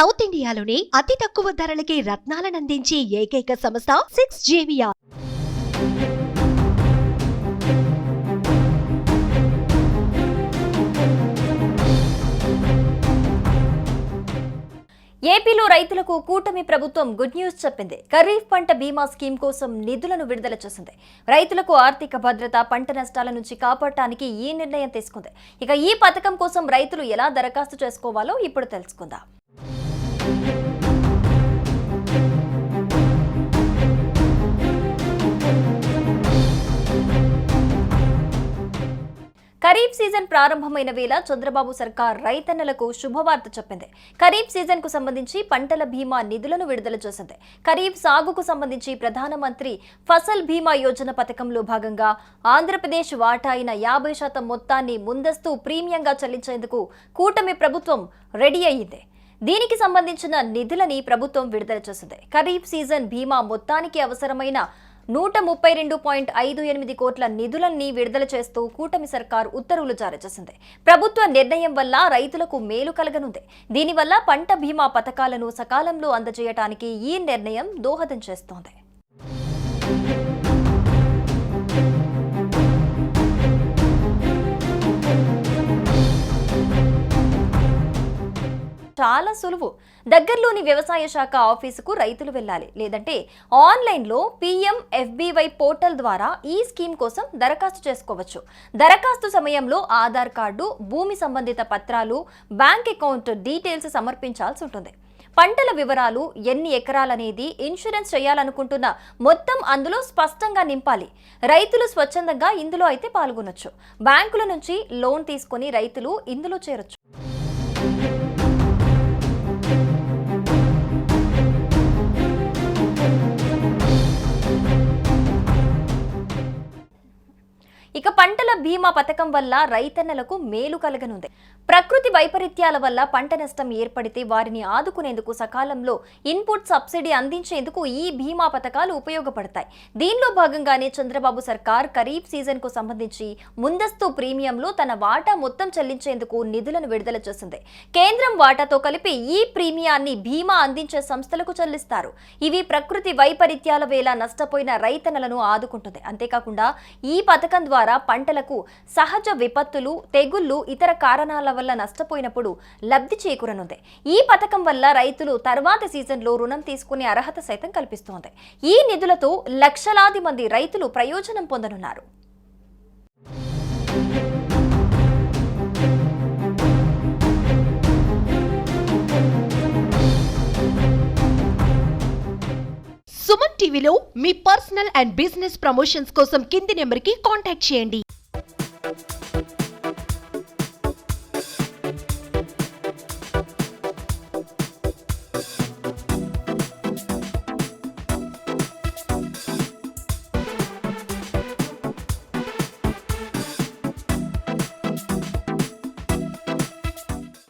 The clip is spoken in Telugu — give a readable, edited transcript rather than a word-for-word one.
సౌత్ ఇండియాలోనే అతి తక్కువ ధరలకి రత్నాలనందించే ఏకైక సంస్థ 6JVR. ఏపీలో రైతులకు కూటమి ప్రభుత్వం గుడ్ న్యూస్ చెప్పింది. ఖరీఫ్ పంట బీమా స్కీమ్ కోసం నిధులను విడుదల చేసింది. రైతులకు ఆర్థిక భద్రత, పంట నష్టాల నుంచి కాపాడటానికి ఈ నిర్ణయం తీసుకుంది. ఇక ఈ పథకం కోసం రైతులు ఎలా దరఖాస్తు చేసుకోవాలో ఇప్పుడు తెలుసుకుందాం. ఖరీఫ్ సీజన్ ప్రారంభమైన వేళ చంద్రబాబు సర్కార్ రైతన్నలకు శుభవార్త చెప్పింది. ఖరీఫ్ సీజన్ కు సంబంధించి పంటల బీమా నిధులను విడుదల చేసింది. ఖరీఫ్ సాగుకు సంబంధించి ప్రధానమంత్రి ఫసల్ బీమా యోజన పథకంలో భాగంగా ఆంధ్రప్రదేశ్ వాటా అయిన 50% మొత్తాన్ని ముందస్తు ప్రీమియంగా చెల్లించేందుకు కూటమి ప్రభుత్వం రెడీ అయ్యింది. దీనికి సంబంధించిన నిధులని ప్రభుత్వం విడుదల చేసింది. ఖరీఫ్ సీజన్ బీమా మొత్తానికి అవసరమైన 132.58 కోట్ల నిధులన్నీ విడుదల చేస్తూ కూటమి సర్కార్ ఉత్తర్వులు జారీ చేసింది. ప్రభుత్వ నిర్ణయం వల్ల రైతులకు మేలు కలగనుంది. దీనివల్ల పంట బీమా పథకాలను సకాలంలో అందజేయడానికి ఈ నిర్ణయం దోహదం చేస్తోంది. చాలా సులువు. దగ్గరలోని వ్యవసాయ శాఖ ఆఫీసుకు రైతులు వెళ్ళాలి, లేదంటే ఆన్లైన్లో PMFBY పోర్టల్ ద్వారా ఈ స్కీమ్ కోసం దరఖాస్తు చేసుకోవచ్చు. దరఖాస్తు సమయంలో ఆధార్ కార్డు, భూమి సంబంధిత పత్రాలు, బ్యాంక్ అకౌంట్ డీటెయిల్స్ సమర్పించాల్సి ఉంటుంది. పంటల వివరాలు, ఎన్ని ఎకరాలనేది, ఇన్సూరెన్స్ చేయాలనుకుంటున్న మొత్తం అందులో స్పష్టంగా నింపాలి. రైతులు స్వచ్ఛందంగా ఇందులో అయితే పాల్గొనొచ్చు. బ్యాంకుల నుంచి లోన్ తీసుకుని రైతులు ఇందులో చేరొచ్చు. ఇక పంటల బీమా పథకం వల్ల రైతన్నలకు మేలు కలగనుంది. ప్రకృతి వైపరీత్యాల వల్ల పంట నష్టం ఏర్పడితే వారిని ఆదుకునేందుకు సకాలంలో ఇన్పుట్ సబ్సిడీ అందించేందుకు ఈ బీమా పథకాలు ఉపయోగపడతాయి. దీనిలో భాగంగానే చంద్రబాబు సర్కార్ ఖరీఫ్ సీజన్ కు సంబంధించి ముందస్తు ప్రీమియంలో తన వాటా మొత్తం చెల్లించేందుకు నిధులను విడుదల చేసింది. కేంద్రం వాటాతో కలిపి ఈ ప్రీమియాన్ని బీమా అందించే సంస్థలకు చెల్లిస్తారు. ఇవి ప్రకృతి వైపరీత్యాల వేళ నష్టపోయిన రైతన్నలను ఆదుకుంటుంది. అంతేకాకుండా ఈ పథకం ద్వారా పంటలకు సహజ విపత్తులు, తెగుళ్లు, ఇతర కారణాల వల్ల నష్టపోయినప్పుడు లబ్ధి చేకూరనుంది. ఈ పథకం వల్ల రైతులు తర్వాతి సీజన్లో రుణం తీసుకునే అర్హత సైతం కల్పిస్తోంది. ఈ నిధులతో లక్షలాది మంది రైతులు ప్రయోజనం పొందనున్నారు. సుమన్ టీవీలో మీ పర్సనల్ అండ్ బిజినెస్ ప్రమోషన్స్ కోసం కింది నెంబర్కి కాంటాక్ట్ చేయండి.